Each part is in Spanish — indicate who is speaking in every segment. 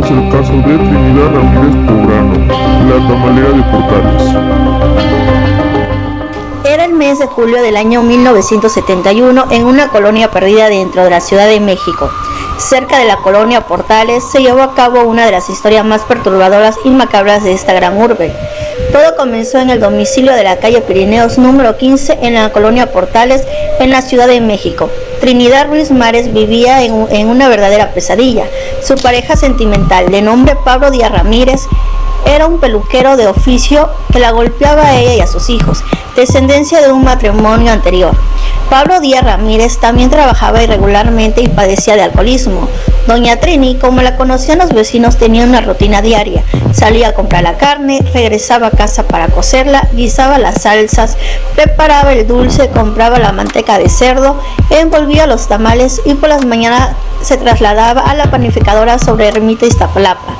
Speaker 1: conozcamos el caso de Trinidad Ramírez Pobrano, la tamalera de Portales.
Speaker 2: Era el mes de julio del año 1971 en una colonia perdida dentro de la Ciudad de México. Cerca de la colonia Portales se llevó a cabo una de las historias más perturbadoras y macabras de esta gran urbe. Todo comenzó en el domicilio de la calle Pirineos número 15 en la colonia Portales en la Ciudad de México. Trinidad Ruiz Mares vivía en una verdadera pesadilla. Su pareja sentimental, de nombre Pablo Díaz Ramírez, era un peluquero de oficio que la golpeaba a ella y a sus hijos, descendencia de un matrimonio anterior. Pablo Díaz Ramírez también trabajaba irregularmente y padecía de alcoholismo. Doña Trini, como la conocían los vecinos, tenía una rutina diaria. Salía a comprar la carne, regresaba a casa para cocerla, guisaba las salsas, preparaba el dulce, compraba la manteca de cerdo, envolvía los tamales y por las mañanas se trasladaba a la panificadora sobre Ermita Iztapalapa.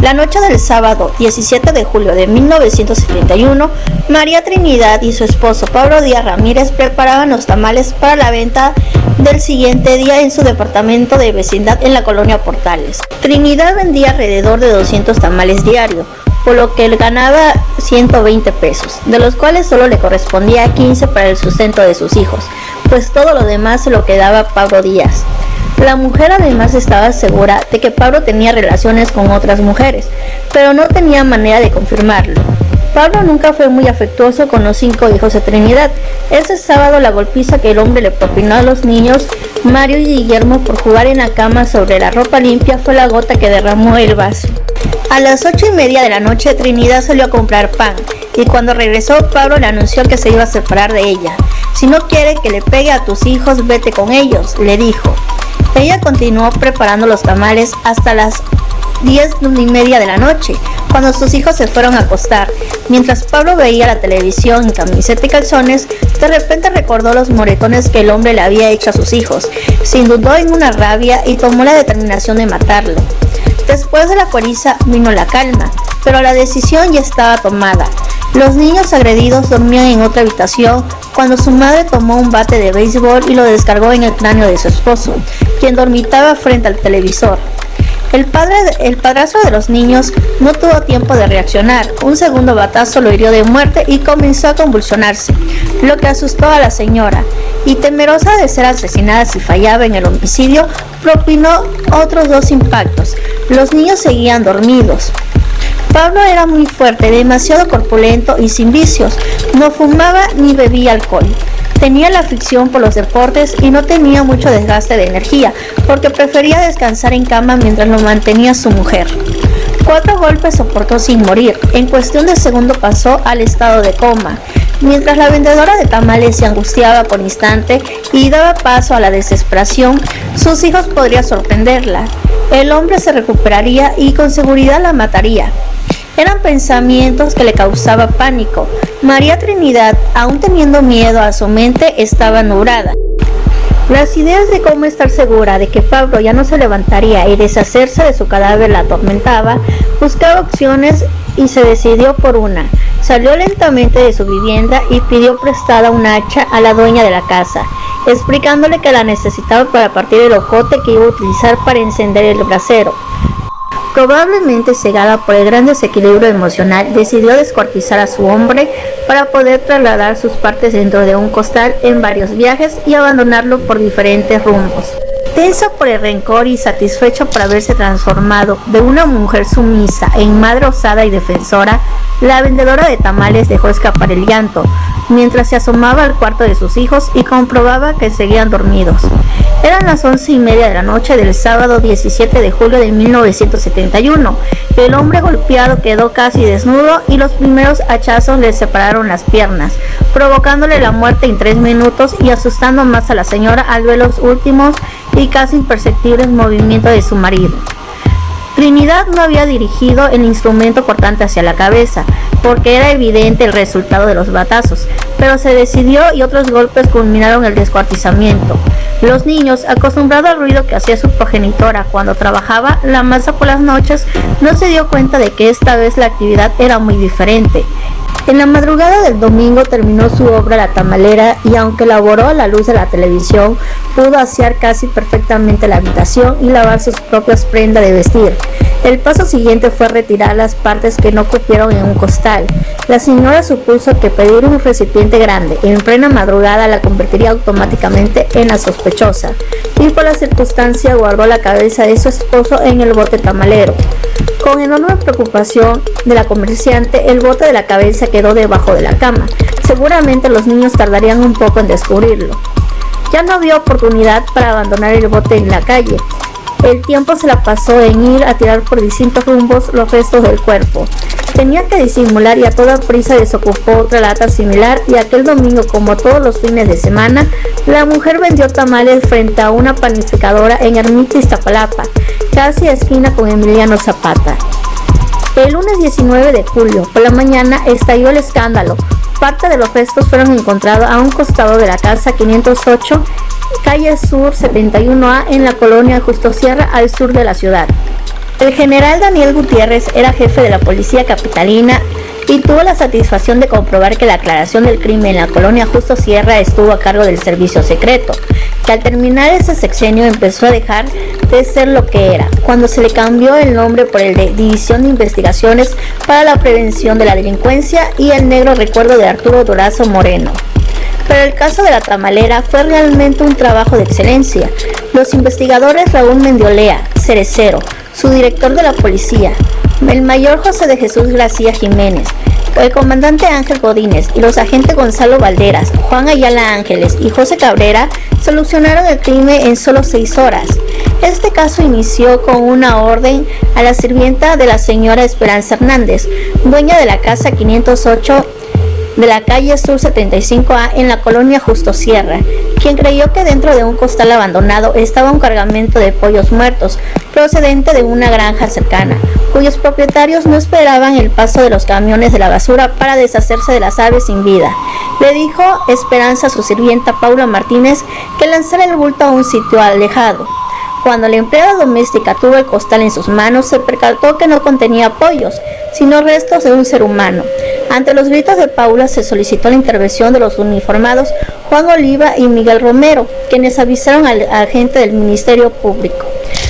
Speaker 2: La noche del sábado 17 de julio de 1971, María Trinidad y su esposo Pablo Díaz Ramírez preparaban los tamales para la venta del siguiente día en su departamento de vecindad en la colonia Portales. Trinidad vendía alrededor de 200 tamales diarios, por lo que él ganaba 120 pesos, de los cuales solo le correspondía 15 para el sustento de sus hijos, pues todo lo demás se lo quedaba Pablo Díaz. La mujer además estaba segura de que Pablo tenía relaciones con otras mujeres, pero no tenía manera de confirmarlo. Pablo nunca fue muy afectuoso con los 5 hijos de Trinidad. Ese sábado la golpiza que el hombre le propinó a los niños, Mario y Guillermo, por jugar en la cama sobre la ropa limpia, fue la gota que derramó el vaso. A las 8:30 de la noche, Trinidad salió a comprar pan, y cuando regresó, Pablo le anunció que se iba a separar de ella. «Si no quiere que le pegue a tus hijos, vete con ellos», le dijo. Ella continuó preparando los tamales hasta las 10:30 de la noche, cuando sus hijos se fueron a acostar. Mientras Pablo veía la televisión en camiseta y calzones, de repente recordó los moretones que el hombre le había hecho a sus hijos. Se inundó en una rabia y tomó la determinación de matarlo. Después de la coriza vino la calma, pero la decisión ya estaba tomada. Los niños agredidos dormían en otra habitación cuando su madre tomó un bate de béisbol y lo descargó en el cráneo de su esposo, quien dormitaba frente al televisor. El padrastro de los niños no tuvo tiempo de reaccionar. Un segundo batazo lo hirió de muerte y comenzó a convulsionarse, lo que asustó a la señora, y temerosa de ser asesinada si fallaba en el homicidio, propinó otros 2 impactos. Los niños seguían dormidos. Pablo era muy fuerte, demasiado corpulento y sin vicios. No fumaba ni bebía alcohol. Tenía la afición por los deportes y no tenía mucho desgaste de energía, porque prefería descansar en cama mientras lo mantenía su mujer. 4 golpes soportó sin morir. En cuestión de segundo pasó al estado de coma, mientras la vendedora de tamales se angustiaba por instante y daba paso a la desesperación. Sus hijos podrían sorprenderla. El hombre se recuperaría y con seguridad la mataría. Eran pensamientos que le causaban pánico. María Trinidad, aún teniendo miedo a su mente, estaba nublada. Las ideas de cómo estar segura de que Pablo ya no se levantaría y deshacerse de su cadáver la atormentaba. Buscaba opciones y se decidió por una. Salió lentamente de su vivienda y pidió prestada un hacha a la dueña de la casa, explicándole que la necesitaba para partir el ocote que iba a utilizar para encender el brasero. Probablemente cegada por el gran desequilibrio emocional, decidió descuartizar a su hombre para poder trasladar sus partes dentro de un costal en varios viajes y abandonarlo por diferentes rumbos. Tensa por el rencor y satisfecho por haberse transformado de una mujer sumisa en madre osada y defensora, la vendedora de tamales dejó escapar el llanto, mientras se asomaba al cuarto de sus hijos y comprobaba que seguían dormidos. Eran las 11:30 de la noche del sábado 17 de julio de 1971. El hombre golpeado quedó casi desnudo y los primeros hachazos le separaron las piernas, provocándole la muerte en 3 minutos y asustando más a la señora al ver los últimos y casi imperceptibles movimientos de su marido. Trinidad no había dirigido el instrumento cortante hacia la cabeza, porque era evidente el resultado de los batazos, pero se decidió y otros golpes culminaron el descuartizamiento. Los niños, acostumbrados al ruido que hacía su progenitora cuando trabajaba la masa por las noches, no se dio cuenta de que esta vez la actividad era muy diferente. En la madrugada del domingo terminó su obra La Tamalera y aunque laboró a la luz de la televisión, pudo asear casi perfectamente la habitación y lavar sus propias prendas de vestir. El paso siguiente fue retirar las partes que no cupieron en un costal. La señora supuso que pedir un recipiente grande en plena madrugada la convertiría automáticamente en la sospechosa, y por la circunstancia guardó la cabeza de su esposo en el bote tamalero. Con enorme preocupación de la comerciante, el bote de la cabeza quedó debajo de la cama. Seguramente los niños tardarían un poco en descubrirlo. Ya no había oportunidad para abandonar el bote en la calle. El tiempo se la pasó en ir a tirar por distintos rumbos los restos del cuerpo. Tenía que disimular y a toda prisa desocupó otra lata similar, y aquel domingo, como todos los fines de semana, la mujer vendió tamales frente a una panificadora en Ermita, Iztapalapa, casi a esquina con Emiliano Zapata. El lunes 19 de julio, por la mañana, estalló el escándalo. Parte de los restos fueron encontrados a un costado de la casa 508, calle Sur 71A, en la colonia Justo Sierra, al sur de la ciudad. El general Daniel Gutiérrez era jefe de la policía capitalina y tuvo la satisfacción de comprobar que la aclaración del crimen en la colonia Justo Sierra estuvo a cargo del servicio secreto, que al terminar ese sexenio empezó a dejar de ser lo que era, cuando se le cambió el nombre por el de División de Investigaciones para la Prevención de la Delincuencia y el negro recuerdo de Arturo Durazo Moreno. Pero el caso de la tamalera fue realmente un trabajo de excelencia. Los investigadores Raúl Mendiolea Cerecero, su director de la policía, el mayor José de Jesús García Jiménez, el comandante Ángel Godínez y los agentes Gonzalo Valderas, Juan Ayala Ángeles y José Cabrera solucionaron el crimen en solo 6 horas. Este caso inició con una orden a la sirvienta de la señora Esperanza Hernández, dueña de la casa 508 de la calle Sur 75A en la colonia Justo Sierra, quien creyó que dentro de un costal abandonado estaba un cargamento de pollos muertos procedente de una granja cercana, cuyos propietarios no esperaban el paso de los camiones de la basura para deshacerse de las aves sin vida. Le dijo Esperanza a su sirvienta Paula Martínez que lanzara el bulto a un sitio alejado. Cuando la empleada doméstica tuvo el costal en sus manos, se percató que no contenía pollos, sino restos de un ser humano. Ante los gritos de Paula, se solicitó la intervención de los uniformados Juan Oliva y Miguel Romero, quienes avisaron al agente del Ministerio Público.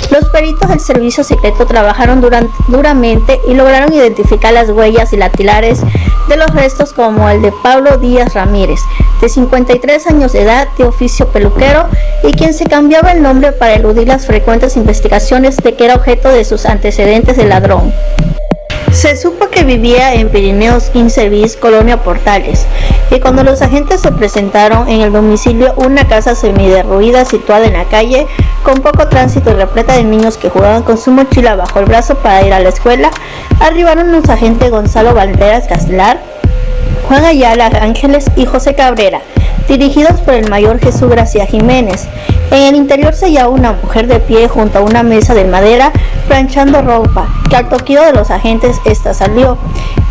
Speaker 2: Los peritos del servicio secreto trabajaron duramente y lograron identificar las huellas y dactilares de los restos, como el de Pablo Díaz Ramírez, de 53 años de edad, de oficio peluquero, y quien se cambiaba el nombre para eludir las frecuentes investigaciones de que era objeto de sus antecedentes de ladrón. Se supo que vivía en Pirineos 15 bis, Colonia Portales, y cuando los agentes se presentaron en el domicilio, una casa semiderruida situada en la calle, con poco tránsito y repleta de niños que jugaban con su mochila bajo el brazo para ir a la escuela, arribaron los agentes Gonzalo Valderas Castelar, Juan Ayala Ángeles y José Cabrera, dirigidos por el mayor Jesús García Jiménez. En el interior se hallaba una mujer de pie junto a una mesa de madera planchando ropa, que al toquido de los agentes esta salió.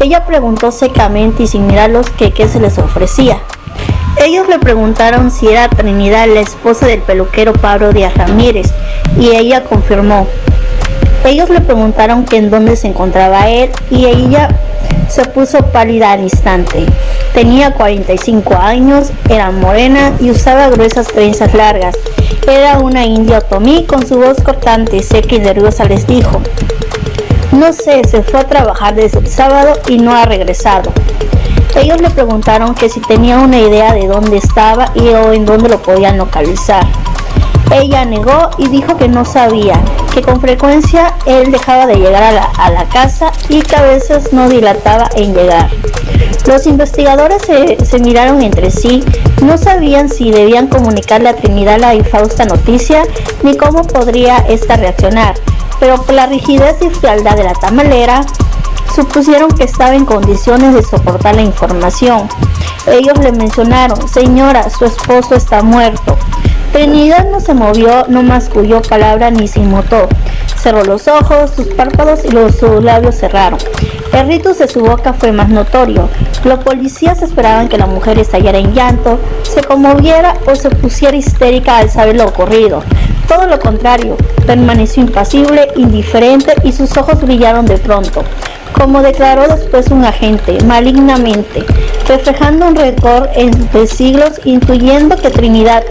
Speaker 2: Ella preguntó secamente y sin mirarlos que qué se les ofrecía. Ellos le preguntaron si era Trinidad, la esposa del peluquero Pablo Díaz Ramírez, y ella confirmó. Ellos le preguntaron que en dónde se encontraba él, y ella se puso pálida al instante. Tenía 45 años, era morena y usaba gruesas trenzas largas. Era una india otomí. Con su voz cortante, seca y nerviosa les dijo: no sé, se fue a trabajar desde el sábado y no ha regresado. Ellos le preguntaron que si tenía una idea de dónde estaba o en dónde lo podían localizar. Ella negó y dijo que no sabía, que con frecuencia él dejaba de llegar a la casa y que a veces no dilataba en llegar. Los investigadores se miraron entre sí, no sabían si debían comunicarle a Trinidad la infausta noticia ni cómo podría ésta reaccionar, pero por la rigidez y frialdad de la tamalera, supusieron que estaba en condiciones de soportar la información. Ellos le mencionaron: señora, su esposo está muerto. Trinidad no se movió, no masculló palabra ni se inmutó. Cerró los ojos, sus párpados y sus labios cerraron. El ritus de su boca fue más notorio. Los policías esperaban que la mujer estallara en llanto, se conmoviera o se pusiera histérica al saber lo ocurrido. Todo lo contrario, permaneció impasible, indiferente, y sus ojos brillaron de pronto, como declaró después un agente, malignamente, reflejando un récord de siglos. Intuyendo que Trinidad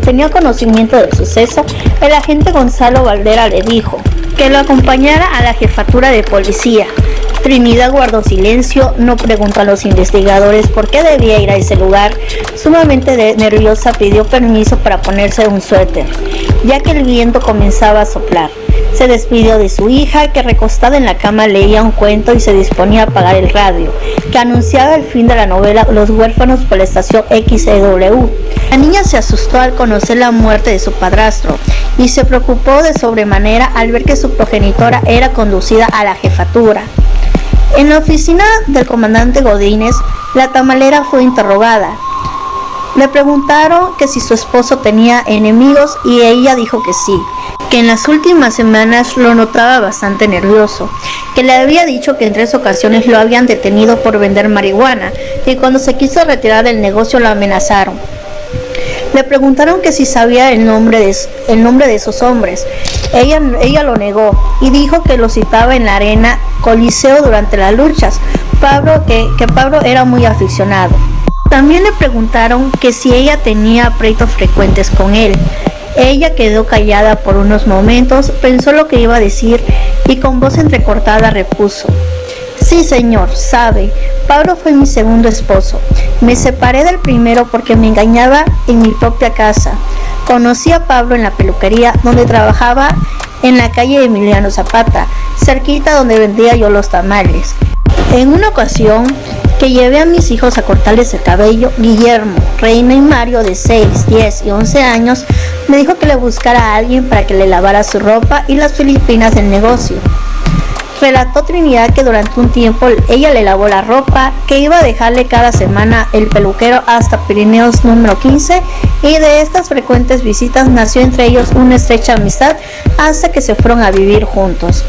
Speaker 2: tenía conocimiento del suceso, el agente Gonzalo Valdera le dijo: que lo acompañara a la jefatura de policía. Trinidad guardó silencio, no preguntó a los investigadores por qué debía ir a ese lugar. Sumamente nerviosa pidió permiso para ponerse un suéter, ya que el viento comenzaba a soplar. Se despidió de su hija, que recostada en la cama leía un cuento y se disponía a apagar el radio, que anunciaba el fin de la novela Los huérfanos por la estación XEW. La niña se asustó al conocer la muerte de su padrastro y se preocupó de sobremanera al ver que su progenitora era conducida a la jefatura. En la oficina del comandante Godínez, la tamalera fue interrogada. Le preguntaron que si su esposo tenía enemigos y ella dijo que sí, que en las últimas semanas lo notaba bastante nervioso, que le había dicho que en 3 ocasiones lo habían detenido por vender marihuana y cuando se quiso retirar del negocio lo amenazaron. Le preguntaron que si sabía el nombre de esos hombres. Ella lo negó y dijo que lo citaba en la arena Coliseo durante las luchas. Que Pablo era muy aficionado. También le preguntaron que si ella tenía pleitos frecuentes con él. Ella quedó callada por unos momentos, pensó lo que iba a decir y con voz entrecortada repuso: sí, señor, sabe, Pablo fue mi segundo esposo. Me separé del primero porque me engañaba en mi propia casa. Conocí a Pablo en la peluquería donde trabajaba en la calle Emiliano Zapata, cerquita donde vendía yo los tamales. En una ocasión que llevé a mis hijos a cortarles el cabello, Guillermo, Reina y Mario, de 6, 10 y 11 años, me dijo que le buscara a alguien para que le lavara su ropa y las filipinas del negocio. Relató Trinidad que durante un tiempo ella le lavó la ropa, que iba a dejarle cada semana el peluquero hasta Pirineos número 15, y de estas frecuentes visitas nació entre ellos una estrecha amistad hasta que se fueron a vivir juntos.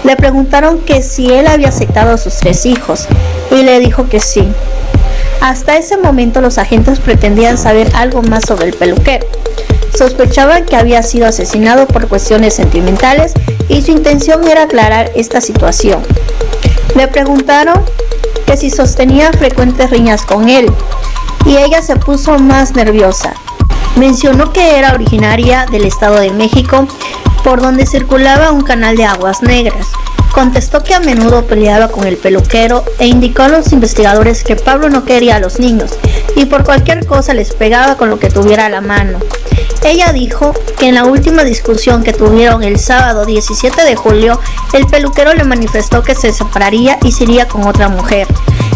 Speaker 2: Le preguntaron que si él había aceptado a sus 3 hijos y le dijo que sí. Hasta ese momento los agentes pretendían saber algo más sobre el peluquero. Sospechaban que había sido asesinado por cuestiones sentimentales y su intención era aclarar esta situación. Le preguntaron que si sostenía frecuentes riñas con él y ella se puso más nerviosa. Mencionó que era originaria del Estado de México, por donde circulaba un canal de aguas negras. Contestó que a menudo peleaba con el peluquero e indicó a los investigadores que Pablo no quería a los niños y por cualquier cosa les pegaba con lo que tuviera a la mano. Ella dijo que en la última discusión que tuvieron el sábado 17 de julio, el peluquero le manifestó que se separaría y se iría con otra mujer.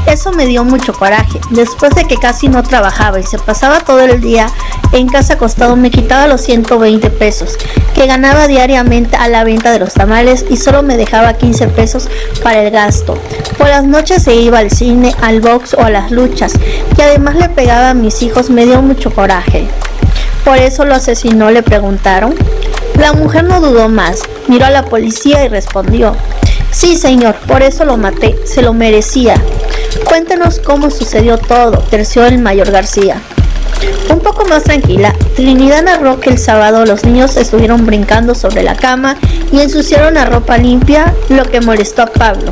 Speaker 2: Eso me dio mucho coraje. Después de que casi no trabajaba y se pasaba todo el día en casa acostado, me quitaba los 120 pesos que ganaba diariamente a la venta de los tamales y solo me dejaba 15 pesos para el gasto. Por las noches se iba al cine, al box o a las luchas, y además le pegaba a mis hijos. Me dio mucho coraje. ¿Por eso lo asesinó?, le preguntaron. La mujer no dudó más, miró a la policía y respondió: sí, señor, por eso lo maté, se lo merecía. Cuéntenos cómo sucedió todo, terció el mayor García. Un poco más tranquila, Trinidad narró que el sábado los niños estuvieron brincando sobre la cama y ensuciaron la ropa limpia, lo que molestó a Pablo,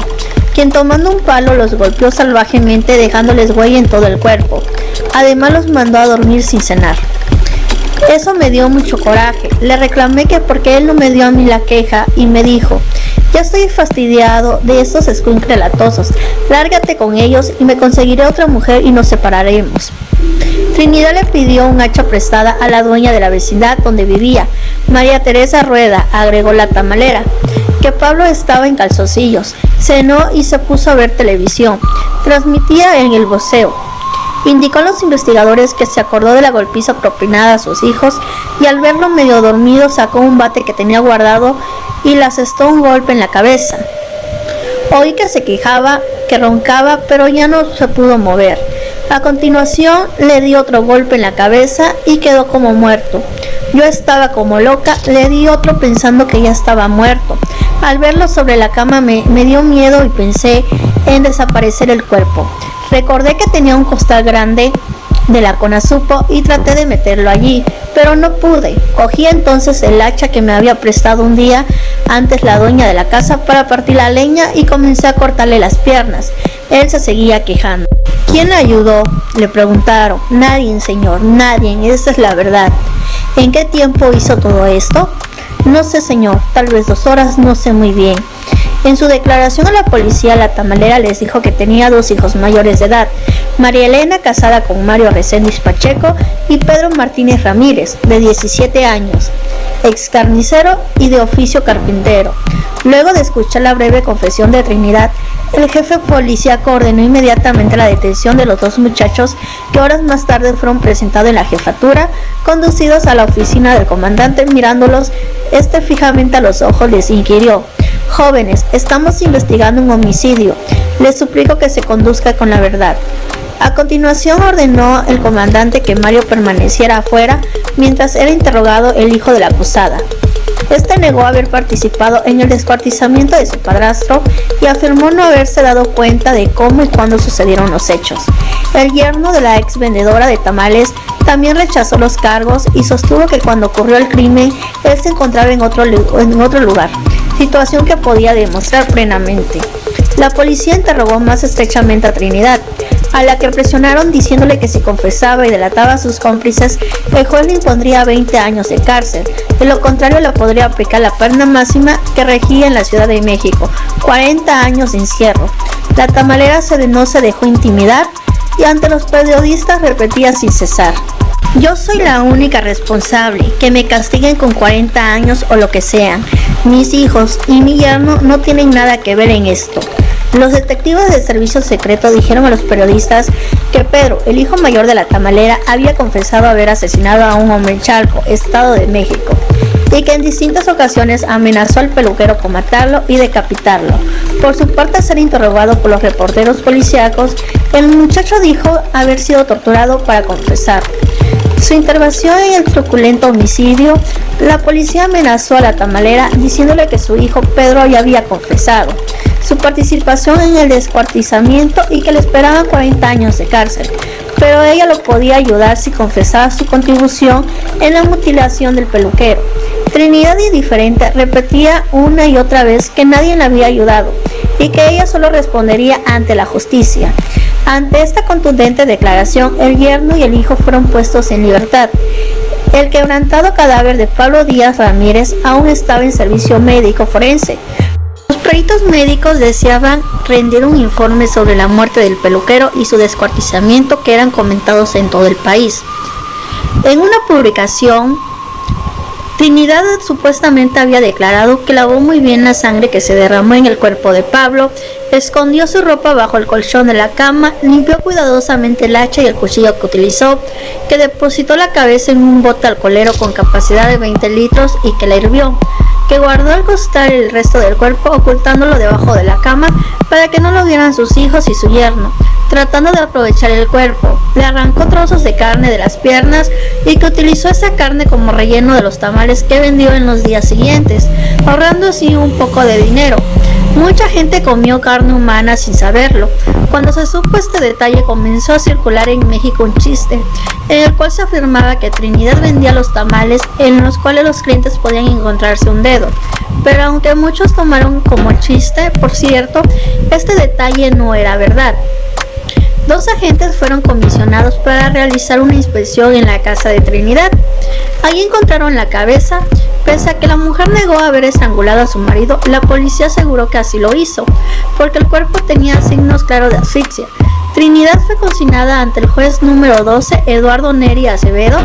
Speaker 2: quien tomando un palo los golpeó salvajemente, dejándoles huella en todo el cuerpo. Además los mandó a dormir sin cenar. Eso me dio mucho coraje. Le reclamé que porque él no me dio a mí la queja y me dijo: ya estoy fastidiado de estos escuincles latosos, lárgate con ellos y me conseguiré otra mujer y nos separaremos. Trinidad le pidió un hacha prestada a la dueña de la vecindad donde vivía, María Teresa Rueda, agregó la tamalera, que Pablo estaba en calzoncillos, cenó y se puso a ver televisión, transmitía en el voceo. Indicó a los investigadores que se acordó de la golpiza propinada a sus hijos y al verlo medio dormido sacó un bate que tenía guardado y le asestó un golpe en la cabeza. Oí que se quejaba, que roncaba, pero ya no se pudo mover. A continuación le di otro golpe en la cabeza y quedó como muerto. Yo estaba como loca, le di otro pensando que ya estaba muerto. Al verlo sobre la cama me dio miedo y pensé en desaparecer el cuerpo. Recordé que tenía un costal grande de la Conasupo y traté de meterlo allí, pero no pude. Cogí entonces el hacha que me había prestado un día antes la dueña de la casa para partir la leña y comencé a cortarle las piernas. Él se seguía quejando. ¿Quién le ayudó?, le preguntaron. Nadie, señor, nadie, esa es la verdad. ¿En qué tiempo hizo todo esto? No sé, señor, tal vez 2 horas, no sé muy bien. En su declaración a la policía, la tamalera les dijo que tenía 2 hijos mayores de edad, María Elena, casada con Mario Reséndiz Pacheco, y Pedro Martínez Ramírez, de 17 años, ex carnicero y de oficio carpintero. Luego de escuchar la breve confesión de Trinidad, el jefe policíaco ordenó inmediatamente la detención de los 2 muchachos, que horas más tarde fueron presentados en la jefatura, conducidos a la oficina del comandante. Mirándolos fijamente a los ojos, les inquirió: jóvenes, estamos investigando un homicidio, les suplico que se conduzca con la verdad. A continuación ordenó el comandante que Mario permaneciera afuera mientras era interrogado el hijo de la acusada. Este negó haber participado en el descuartizamiento de su padrastro y afirmó no haberse dado cuenta de cómo y cuándo sucedieron los hechos. El yerno de la ex vendedora de tamales también rechazó los cargos y sostuvo que cuando ocurrió el crimen él se encontraba en otro lugar, situación que podía demostrar plenamente. La policía interrogó más estrechamente a Trinidad, a la que presionaron diciéndole que si confesaba y delataba a sus cómplices, el juez le impondría 20 años de cárcel. De lo contrario, le podría aplicar la pena máxima que regía en la Ciudad de México, 40 años de encierro. La tamalera no se dejó intimidar y ante los periodistas repetía sin cesar: yo soy la única responsable, que me castiguen con 40 años o lo que sean. Mis hijos y mi yerno no tienen nada que ver en esto. Los detectives del servicio secreto dijeron a los periodistas que Pedro, el hijo mayor de la tamalera, había confesado haber asesinado a un hombre en Chalco, Estado de México, y que en distintas ocasiones amenazó al peluquero con matarlo y decapitarlo. Por su parte, al ser interrogado por los reporteros policíacos, el muchacho dijo haber sido torturado para confesar su intervención en el truculento homicidio. La policía amenazó a la tamalera diciéndole que su hijo Pedro ya había confesado su participación en el descuartizamiento y que le esperaban 40 años de cárcel, pero ella lo podía ayudar si confesaba su contribución en la mutilación del peluquero. Trinidad, indiferente, repetía una y otra vez que nadie la había ayudado y que ella solo respondería ante la justicia. Ante esta contundente declaración, el yerno y el hijo fueron puestos en libertad. El quebrantado cadáver de Pablo Díaz Ramírez aún estaba en servicio médico forense. Los peritos médicos deseaban rendir un informe sobre la muerte del peluquero y su descuartizamiento, que eran comentados en todo el país. En una publicación, Trinidad supuestamente había declarado que lavó muy bien la sangre que se derramó en el cuerpo de Pablo, escondió su ropa bajo el colchón de la cama, limpió cuidadosamente el hacha y el cuchillo que utilizó, que depositó la cabeza en un bote alcoholero con capacidad de 20 litros y que la hirvió, que guardó al costar el resto del cuerpo ocultándolo debajo de la cama para que no lo vieran sus hijos y su yerno, tratando de aprovechar el cuerpo. Le arrancó trozos de carne de las piernas y que utilizó esa carne como relleno de los tamales que vendió en los días siguientes, ahorrando así un poco de dinero. Mucha gente comió carne humana sin saberlo. Cuando se supo este detalle, comenzó a circular en México un chiste, en el cual se afirmaba que Trinidad vendía los tamales en los cuales los clientes podían encontrarse un dedo. Pero aunque muchos tomaron como chiste, por cierto, este detalle no era verdad. 2 agentes fueron comisionados para realizar una inspección en la casa de Trinidad. Allí encontraron la cabeza. Pese a que la mujer negó haber estrangulado a su marido, la policía aseguró que así lo hizo, porque el cuerpo tenía signos claros de asfixia. Trinidad fue consignada ante el juez número 12, Eduardo Neri Acevedo,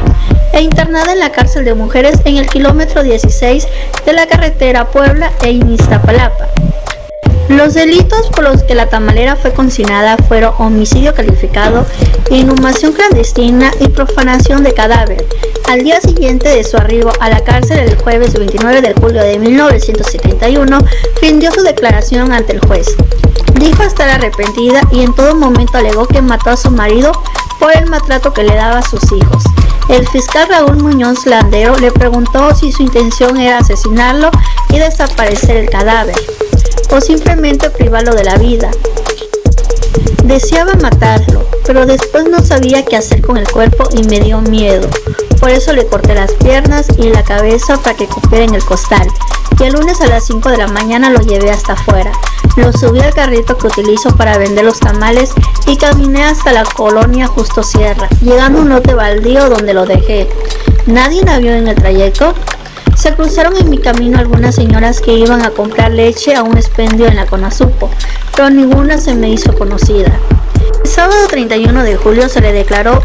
Speaker 2: e internada en la cárcel de mujeres en el kilómetro 16 de la carretera Puebla e Iztapalapa. Los delitos por los que la tamalera fue consignada fueron homicidio calificado, inhumación clandestina y profanación de cadáver. Al día siguiente de su arribo a la cárcel, el jueves 29 de julio de 1971, rindió su declaración ante el juez. Dijo estar arrepentida y en todo momento alegó que mató a su marido por el maltrato que le daba a sus hijos. El fiscal Raúl Muñoz Landero le preguntó si su intención era asesinarlo y desaparecer el cadáver, o simplemente privarlo de la vida. Deseaba matarlo, pero después no sabía qué hacer con el cuerpo y me dio miedo. Por eso le corté las piernas y la cabeza para que cupiera en el costal. Y el lunes a las 5 de la mañana lo llevé hasta afuera. Lo subí al carrito que utilizo para vender los tamales y caminé hasta la colonia Justo Sierra, llegando a un lote baldío donde lo dejé. ¿Nadie la vio en el trayecto? Se cruzaron en mi camino algunas señoras que iban a comprar leche a un expendio en la Conasupo, pero ninguna se me hizo conocida. El sábado 31 de julio se le declaró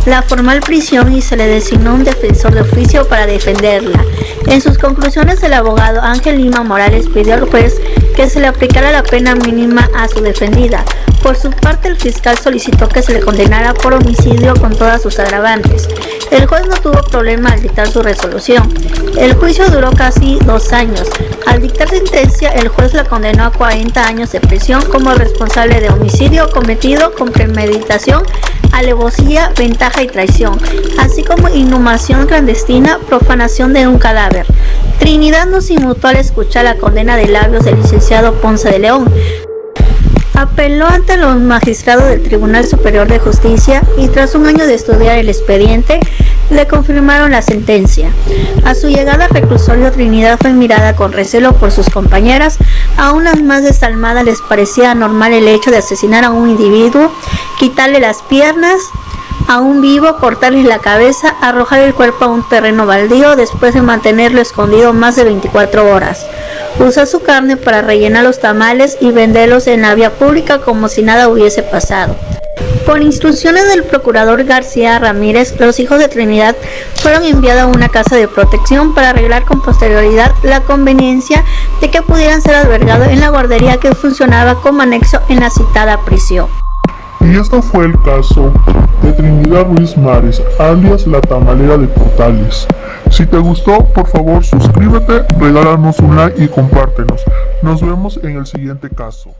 Speaker 2: la formal prisión y se le designó un defensor de oficio para defenderla. En sus conclusiones, el abogado Ángel Lima Morales pidió al juez que se le aplicara la pena mínima a su defendida. Por su parte, el fiscal solicitó que se le condenara por homicidio con todas sus agravantes. El juez no tuvo problema al dictar su resolución. El juicio duró casi 2 años. Al dictar sentencia, el juez la condenó a 40 años de prisión como responsable de homicidio cometido con premeditación, alevosía, ventaja y traición, así como inhumación clandestina, profanación de un cadáver. Trinidad no se inmutó al escuchar la condena de labios del licenciado Ponce de León. Apeló ante los magistrados del Tribunal Superior de Justicia y tras un año de estudiar el expediente, le confirmaron la sentencia. A su llegada al reclusorio, Trinidad fue mirada con recelo por sus compañeras. A unas más desalmadas les parecía anormal el hecho de asesinar a un individuo, quitarle las piernas a un vivo, cortarle la cabeza, arrojar el cuerpo a un terreno baldío después de mantenerlo escondido más de 24 horas. Usar su carne para rellenar los tamales y venderlos en la vía pública como si nada hubiese pasado. Por instrucciones del procurador García Ramírez, los hijos de Trinidad fueron enviados a una casa de protección para arreglar con posterioridad la conveniencia de que pudieran ser albergados en la guardería que funcionaba como anexo en la citada prisión.
Speaker 1: Y esto fue el caso de Trinidad Ruiz Mares, alias la tamalera de Portales. Si te gustó, por favor suscríbete, regálanos un like y compártenos. Nos vemos en el siguiente caso.